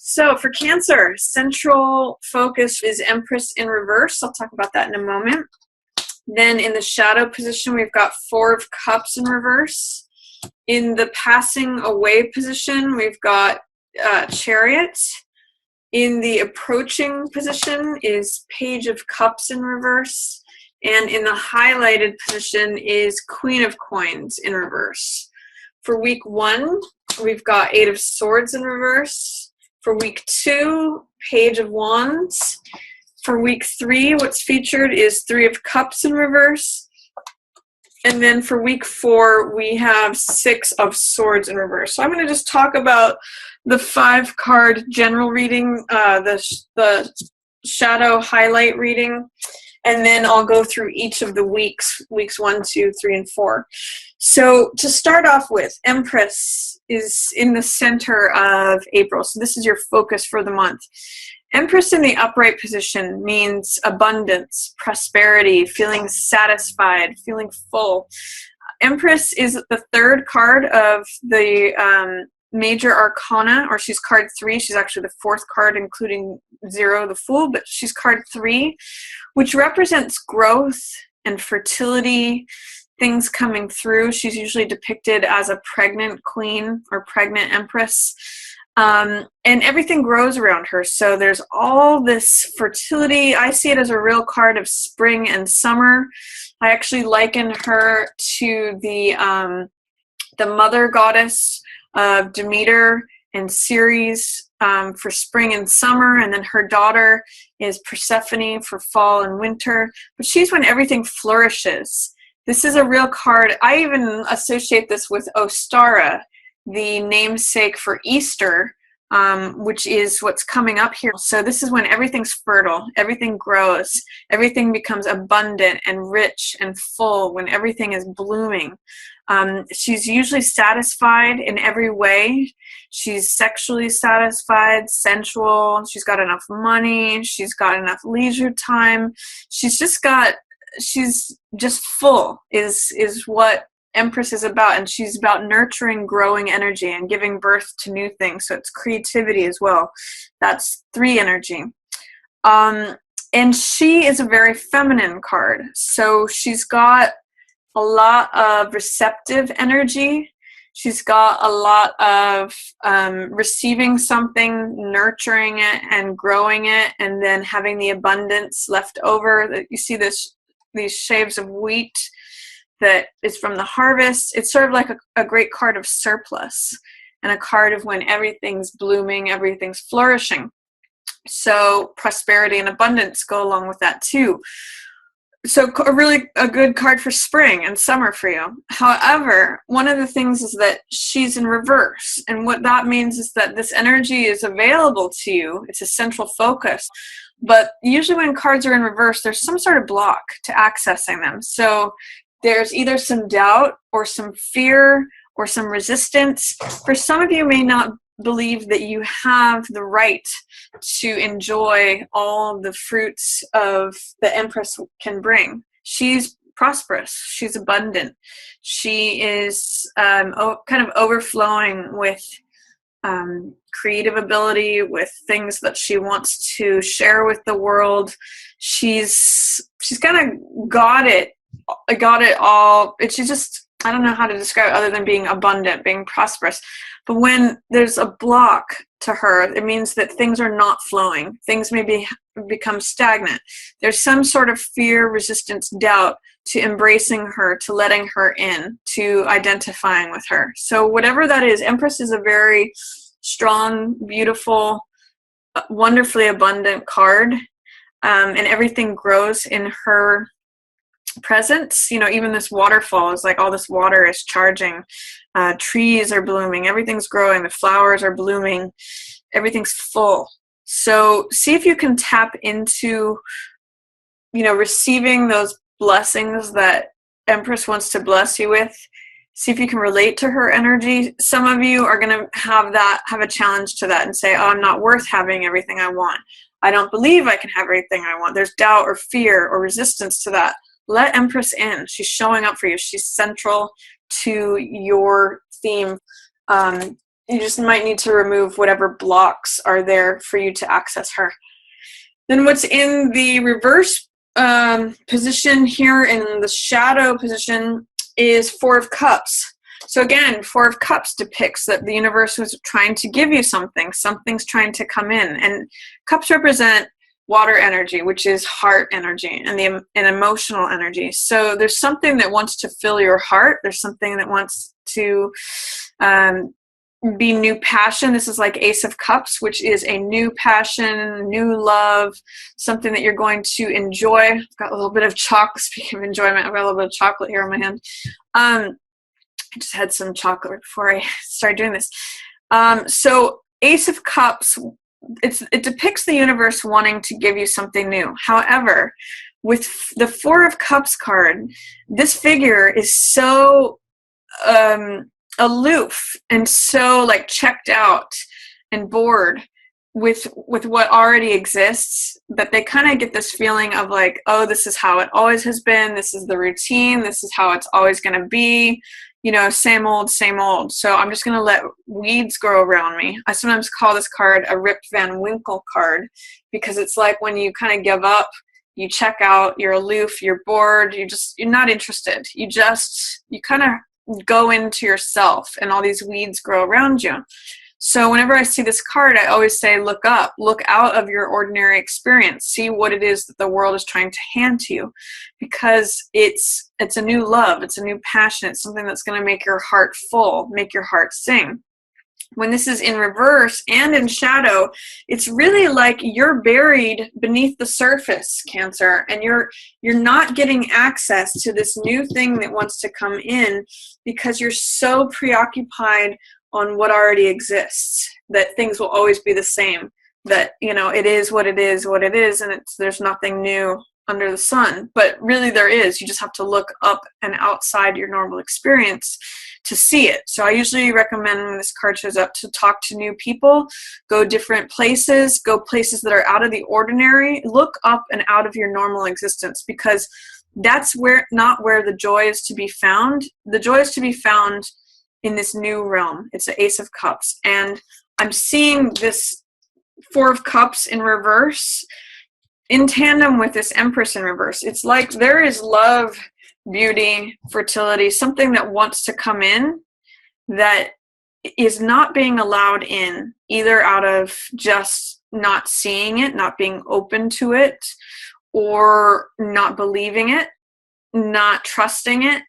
So for Cancer, central focus is Empress in reverse. I'll talk about that in a moment. Then in the shadow position, we've got Four of Cups in reverse. In the passing away position, we've got Chariot. In the approaching position is Page of Cups in reverse. And in the highlighted position is Queen of Coins in reverse. For week 1, we've got Eight of Swords in reverse. For week 2, Page of Wands. For week 3, what's featured is Three of Cups in reverse. And then for week 4, we have Six of Swords in reverse. So I'm going to just talk about the 5-card general reading, the shadow highlight reading, and then I'll go through each of the weeks 1, 2, 3, and 4. So to start off with, Empress is in the center of April. So this is your focus for the month. Empress in the upright position means abundance, prosperity, feeling satisfied, feeling full. Empress is the 3rd card of the major arcana, or she's card 3. She's actually the 4th card, including 0, the Fool, but she's card 3, which represents growth and fertility, things coming through. She's usually depicted as a pregnant queen or pregnant empress. And everything grows around her. So there's all this fertility. I see it as a real card of spring and summer. I actually liken her to the mother goddess of Demeter and Ceres for spring and summer, and then her daughter is Persephone for fall and winter. But she's when everything flourishes. This is a real card. I even associate this with Ostara, the namesake for Easter, which is what's coming up here. So this is when everything's fertile, everything grows, everything becomes abundant and rich and full, when everything is blooming. She's usually satisfied in every way. She's sexually satisfied, sensual, she's got enough money, she's got enough leisure time. She's just full is what Empress is about, and she's about nurturing growing energy and giving birth to new things. So it's creativity as well. That's 3 energy. And she is a very feminine card. So she's got a lot of receptive energy. She's got a lot of receiving something, nurturing it and growing it, and then having the abundance left over. You see these shaves of wheat that is from the harvest. It's sort of like a great card of surplus and a card of when everything's blooming, everything's flourishing. So prosperity and abundance go along with that too. So a good card for spring and summer for you. However, one of the things is that she's in reverse. And what that means is that this energy is available to you. It's a central focus. But usually when cards are in reverse, there's some sort of block to accessing them. So there's either some doubt or some fear or some resistance. For some of you may not believe that you have the right to enjoy all the fruits of the Empress can bring. She's prosperous. She's abundant. She is kind of overflowing with creative ability, with things that she wants to share with the world. She's kind of got it all. She's just, I don't know how to describe it other than being abundant, being prosperous. But when there's a block to her, it means that things are not flowing. Things maybe become stagnant. There's some sort of fear, resistance, doubt to embracing her, to letting her in, to identifying with her. So whatever that is, Empress is a very strong, beautiful, wonderfully abundant card. And everything grows in her presence. Even this waterfall is like all this water is charging. Trees are blooming, everything's growing, the flowers are blooming, everything's full. So see if you can tap into receiving those blessings that Empress wants to bless you with. See if you can relate to her energy. Some of you are going to have a challenge to that and say, oh, I'm not worth having everything I want. I don't believe I can have everything I want. There's doubt or fear or resistance to that. Let Empress in. She's showing up for you. She's central to your theme. You just might need to remove whatever blocks are there for you to access her. Then what's in the reverse position here in the shadow position is Four of Cups. So again, Four of Cups depicts that the universe was trying to give you something. Something's trying to come in. And cups represent water energy, which is heart energy and emotional energy. So there's something that wants to fill your heart. There's something that wants to be new passion. This is like Ace of Cups, which is a new passion, new love, something that you're going to enjoy. I've got a little bit of chocolate. Speaking of enjoyment, I've got a little bit of chocolate here in my hand. I just had some chocolate before I started doing this. So Ace of Cups, it depicts the universe wanting to give you something new. However, with the Four of Cups card, this figure is so aloof and so like checked out and bored with what already exists, that they kind of get this feeling of like, oh, this is how it always has been. This is the routine. This is how it's always going to be. You know, same old, same old. So I'm just going to let weeds grow around me. I sometimes call this card a Rip Van Winkle card, because it's like when you kind of give up, you check out, you're aloof, you're bored, you're not interested. You kind of go into yourself and all these weeds grow around you. So whenever I see this card, I always say, look up, look out of your ordinary experience, see what it is that the world is trying to hand to you, because it's a new love, it's a new passion, it's something that's going to make your heart full, make your heart sing. When this is in reverse and in shadow, it's really like you're buried beneath the surface, Cancer, and you're not getting access to this new thing that wants to come in because you're so preoccupied on what already exists, that things will always be the same, that, you know, it is what it is, and there's nothing new under the sun. But really there is. You just have to look up and outside your normal experience to see it. So I usually recommend, when this card shows up, to talk to new people, go different places, go places that are out of the ordinary, look up and out of your normal existence, because that's not where the joy is to be found. The joy is to be found in this new realm. It's an Ace of Cups. And I'm seeing this Four of Cups in reverse in tandem with this Empress in reverse. It's like there is love, beauty, fertility, something that wants to come in that is not being allowed in, either out of just not seeing it, not being open to it, or not believing it, not trusting it,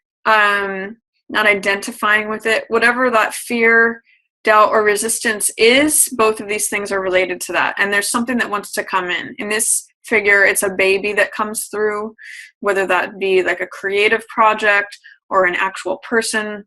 not identifying with it. Whatever that fear, doubt, or resistance is, both of these things are related to that. And there's something that wants to come in. In this figure, it's a baby that comes through, whether that be like a creative project or an actual person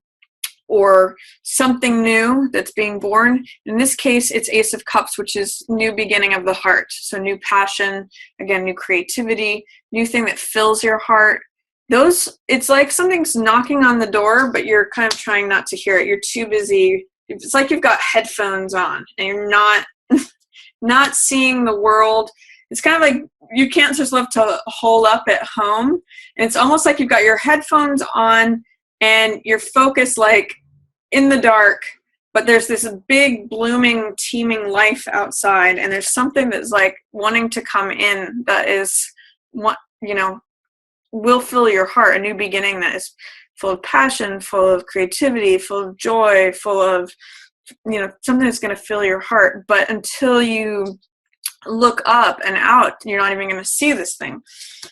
or something new that's being born. In this case, it's Ace of Cups, which is new beginning of the heart. So new passion, again, new creativity, new thing that fills your heart. It's like something's knocking on the door, but you're kind of trying not to hear it. You're too busy. It's like you've got headphones on and you're not seeing the world. It's kind of like you can't just love to hole up at home. And it's almost like you've got your headphones on and you're focused like in the dark, but there's this big blooming, teeming life outside. And there's something that's like wanting to come in that is, will fill your heart, a new beginning that is full of passion, full of creativity, full of joy, full of, something that's going to fill your heart. But until you look up and out, you're not even going to see this thing.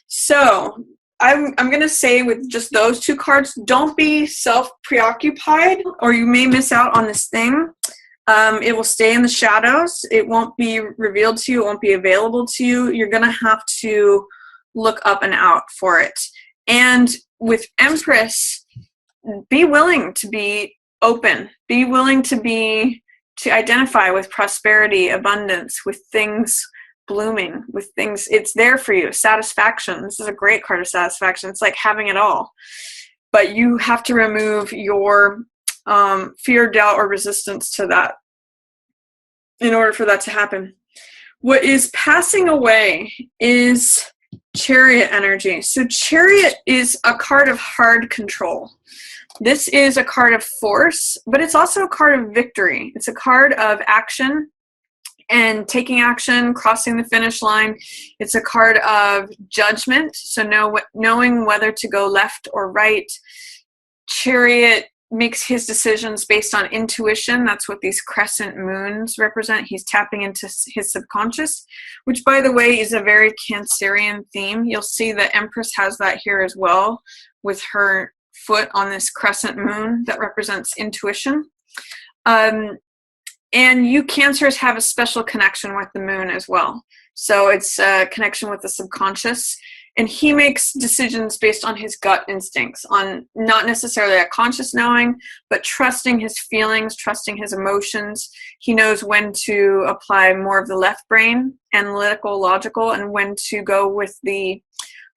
So I'm going to say, with just those two cards, don't be self-preoccupied, or you may miss out on this thing. It will stay in the shadows. It won't be revealed to you. It won't be available to you. You're going to have to look up and out for it. And with Empress, be willing to be open. Be willing to identify with prosperity, abundance, with things blooming, with things, it's there for you. Satisfaction. This is a great card of satisfaction. It's like having it all. But you have to remove your fear, doubt, or resistance to that in order for that to happen. What is passing away is Chariot energy. So Chariot is a card of hard control. This is a card of force, but it's also a card of victory. It's a card of action and taking action, crossing the finish line. It's a card of judgment, so knowing whether to go left or right. Chariot makes his decisions based on intuition. That's what these crescent moons represent. He's tapping into his subconscious, which, by the way, is a very Cancerian theme. You'll see the Empress has that here as well, with her foot on this crescent moon that represents intuition. And you Cancers have a special connection with the moon as well. So it's a connection with the subconscious. And he makes decisions based on his gut instincts, on not necessarily a conscious knowing, but trusting his feelings, trusting his emotions. He knows when to apply more of the left brain, analytical, logical, and when to go with the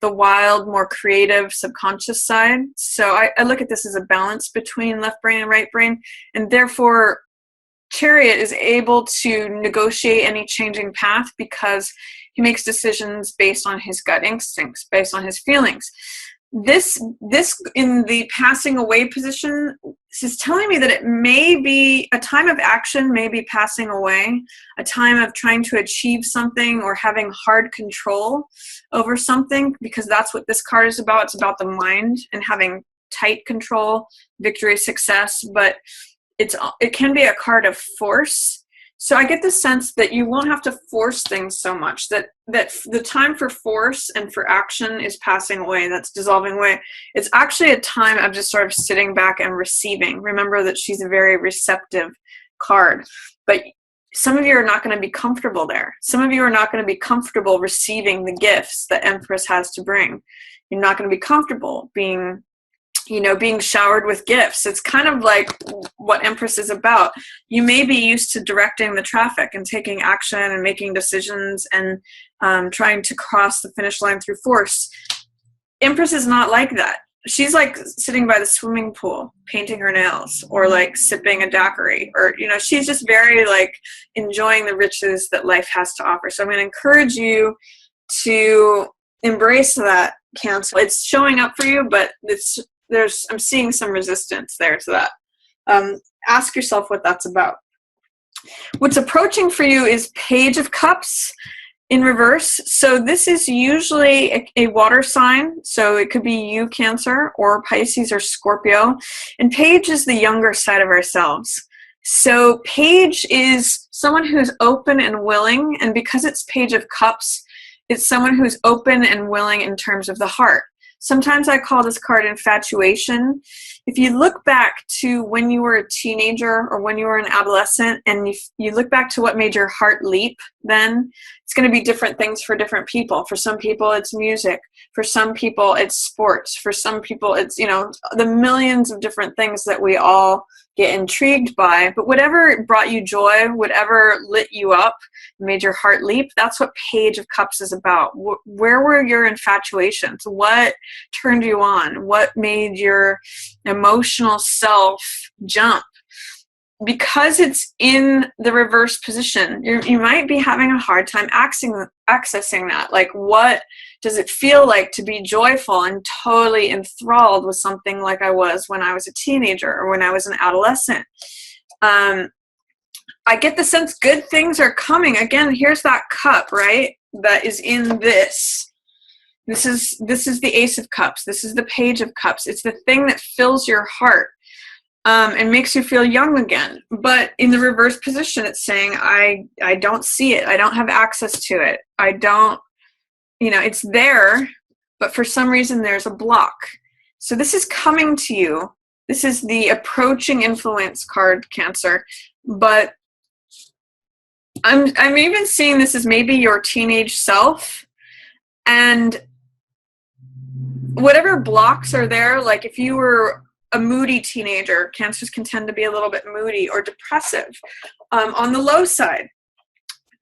wild, more creative subconscious side. So I look at this as a balance between left brain and right brain, and therefore Chariot is able to negotiate any changing path because he makes decisions based on his gut instincts, based on his feelings. This in the passing away position is telling me that it may be a time of action, maybe passing away, a time of trying to achieve something or having hard control over something, because that's what this card is about. It's about the mind and having tight control, victory, success, but it can be a card of force. So I get the sense that you won't have to force things so much, that the time for force and for action is passing away, that's dissolving away. It's actually a time of just sort of sitting back and receiving. Remember that she's a very receptive card, but some of you are not going to be comfortable there. Some of you are not going to be comfortable receiving the gifts that Empress has to bring. You're not going to be comfortable being showered with gifts. It's kind of like what Empress is about. You may be used to directing the traffic and taking action and making decisions and trying to cross the finish line through force. Empress is not like that. She's like sitting by the swimming pool, painting her nails, or like sipping a daiquiri, or, she's just very like enjoying the riches that life has to offer. So I'm going to encourage you to embrace that, Cancer. It's showing up for you, but I'm seeing some resistance there to that. Ask yourself what that's about. What's approaching for you is Page of Cups in reverse. So this is usually a water sign. So it could be you, Cancer, or Pisces or Scorpio. And Page is the younger side of ourselves. So Page is someone who's open and willing. And because it's Page of Cups, it's someone who's open and willing in terms of the heart. Sometimes I call this card infatuation. If you look back to when you were a teenager or when you were an adolescent, and you look back to what made your heart leap then, it's going to be different things for different people. For some people, it's music. For some people, it's sports. For some people, it's, the millions of different things that we all get intrigued by. But whatever brought you joy, whatever lit you up, made your heart leap, that's what Page of Cups is about. Where were your infatuations? What turned you on? What made your emotional self jump? Because it's in the reverse position, you might be having a hard time accessing that. Like, what does it feel like to be joyful and totally enthralled with something like I was when I was a teenager or when I was an adolescent? I get the sense good things are coming. Again, here's that cup, right? That is in this. This is the Ace of Cups. This is the Page of Cups. It's the thing that fills your heart. And makes you feel young again. But in the reverse position, it's saying, I don't see it. I don't have access to it. I don't, it's there, but for some reason there's a block. So this is coming to you. This is the approaching influence card, Cancer. But I'm even seeing this as maybe your teenage self. And whatever blocks are there, like if you were a moody teenager, Cancers can tend to be a little bit moody or depressive on the low side,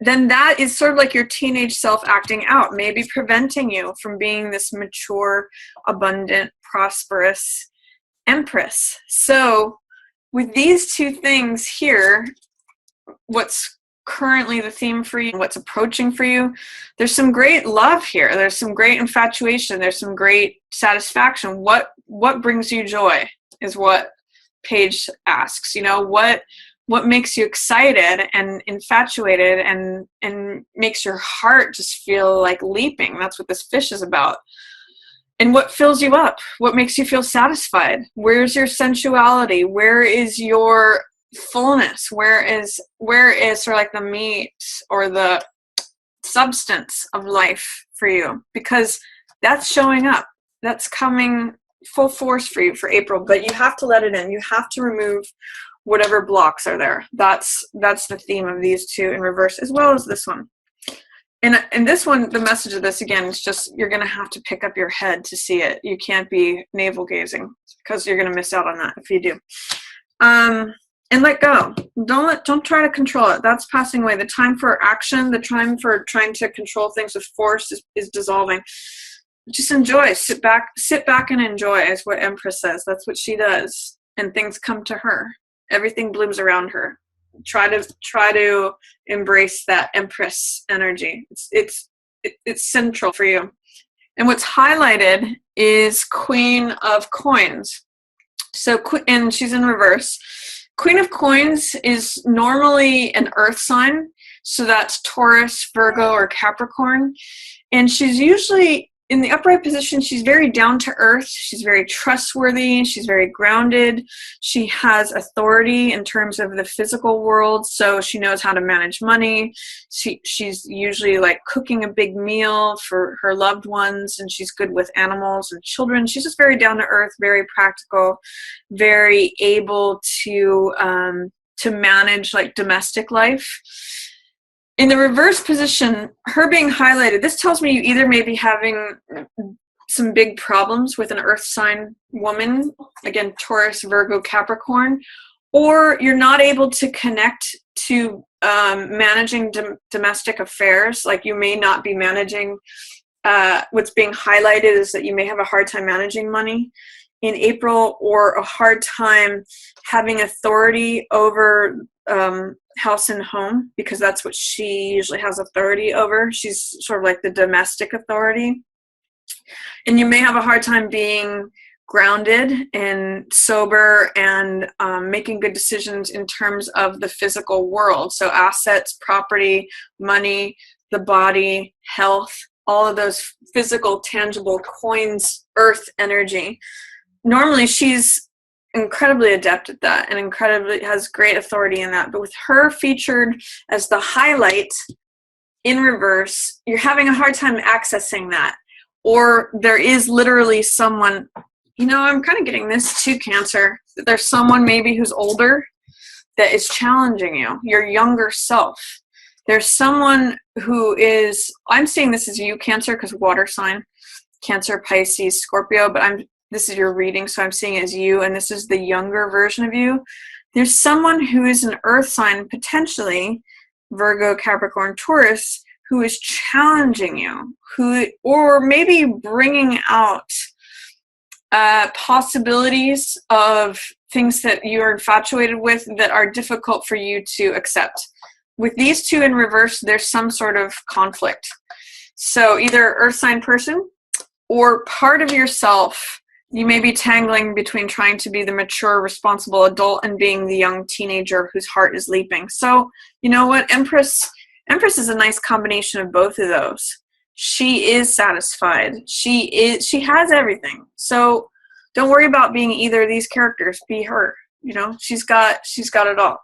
then that is sort of like your teenage self acting out, maybe preventing you from being this mature, abundant, prosperous Empress. So with these two things here, what's currently the theme for you, what's approaching for you, there's some great love here. There's some great infatuation. There's some great satisfaction. What brings you joy? is what Paige asks. You know, what makes you excited and infatuated and makes your heart just feel like leaping? That's what this fish is about. And what fills you up? What makes you feel satisfied? Where's your sensuality? Where is your fullness? Where is sort of like the meat or the substance of life for you? Because that's showing up. That's coming full force for you for April, but you have to let it in. You have to remove whatever blocks are there. That's the theme of these two in reverse, as well as this one. And this one, the message of this, again, is just you're going to have to pick up your head to see it. You can't be navel gazing, because you're going to miss out on that if you do. And let go. Don't try to control it. That's passing away. The time for action, the time for trying to control things with force is dissolving. Just enjoy. Sit back and enjoy is what Empress says. That's what she does. And things come to her. Everything blooms around her. Try to embrace that Empress energy. It's central for you. And what's highlighted is Queen of Coins. So, and she's in reverse. Queen of Coins is normally an earth sign. So that's Taurus, Virgo, or Capricorn. And she's usually in the upright position. She's very down to earth. She's very trustworthy. She's very grounded. She has authority in terms of the physical world. So she knows how to manage money. She's usually like cooking a big meal for her loved ones, and she's good with animals and children. She's just very down to earth, very practical, very able to manage like domestic life. In the reverse position, her being highlighted, this tells me you either may be having some big problems with an earth sign woman, again, Taurus, Virgo, Capricorn, or you're not able to connect to managing domestic affairs. Like you may not be managing, what's being highlighted is that you may have a hard time managing money in April, or a hard time having authority over house and home, because that's what she usually has authority over. She's sort of like the domestic authority. And you may have a hard time being grounded and sober and making good decisions in terms of the physical world. So assets, property, money, the body, health, all of those physical, tangible coins, earth energy. Normally she's incredibly adept at that and incredibly has great authority in that. But with her featured as the highlight in reverse, you're having a hard time accessing that. Or there is literally someone, I'm kind of getting this too, Cancer. There's someone maybe who's older that is challenging you, your younger self. There's someone who is, I'm seeing this as you, Cancer, because water sign, Cancer, Pisces, Scorpio, but this is your reading, so I'm seeing it as you, and this is the younger version of you. There's someone who is an earth sign, potentially Virgo, Capricorn, Taurus, who is challenging you, or maybe bringing out possibilities of things that you're infatuated with that are difficult for you to accept. With these two in reverse, there's some sort of conflict. So either earth sign person or part of yourself. You may be tangling between trying to be the mature, responsible adult and being the young teenager whose heart is leaping. So, you know what? Empress is a nice combination of both of those. She is satisfied. She has everything. So don't worry about being either of these characters. Be her. She's got it all.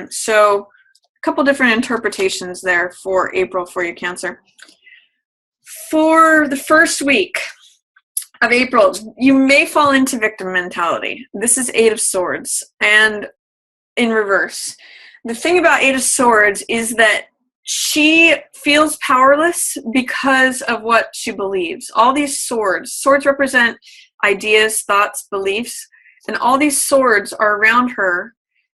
So a couple different interpretations there for April for you, Cancer. For the first week of April, you may fall into victim mentality. This is Eight of Swords, and in reverse. The thing about Eight of Swords is that she feels powerless because of what she believes. All these swords represent ideas, thoughts, beliefs, and all these swords are around her,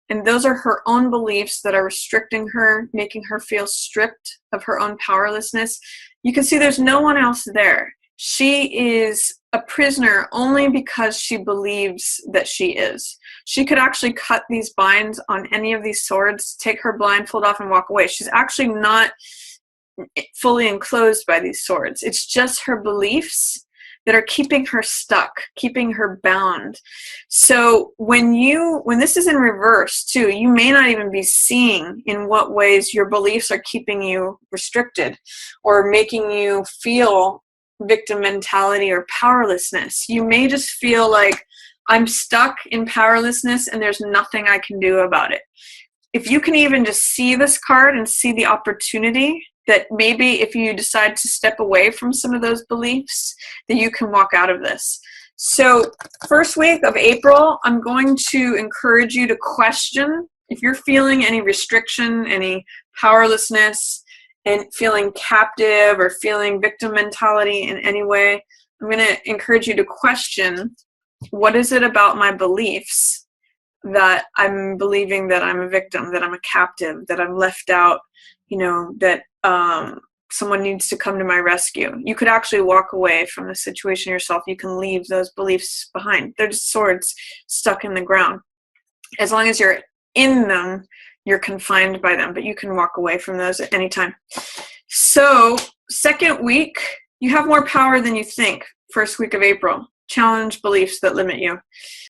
and those are her own beliefs that are restricting her, making her feel stripped of her own powerlessness. You can see there's no one else there. She is a prisoner only because she believes that she is. She could actually cut these binds on any of these swords, take her blindfold off and walk away. She's actually not fully enclosed by these swords. It's just her beliefs that are keeping her stuck, keeping her bound. So when this is in reverse too, you may not even be seeing in what ways your beliefs are keeping you restricted or making you feel victim mentality or powerlessness. You may just feel like, I'm stuck in powerlessness and there's nothing I can do about it. If you can even just see this card and see the opportunity that maybe if you decide to step away from some of those beliefs, that you can walk out of this. So first week of April, I'm going to encourage you to question if you're feeling any restriction, any powerlessness, and feeling captive or feeling victim mentality in any way. I'm going to encourage you to question, what is it about my beliefs that I'm believing that I'm a victim, that I'm a captive, that I'm left out, that someone needs to come to my rescue? You could actually walk away from the situation yourself. You can leave those beliefs behind. They're just swords stuck in the ground. As long as you're in them, you're confined by them, but you can walk away from those at any time. So second week, you have more power than you think. First week of April. Challenge beliefs that limit you.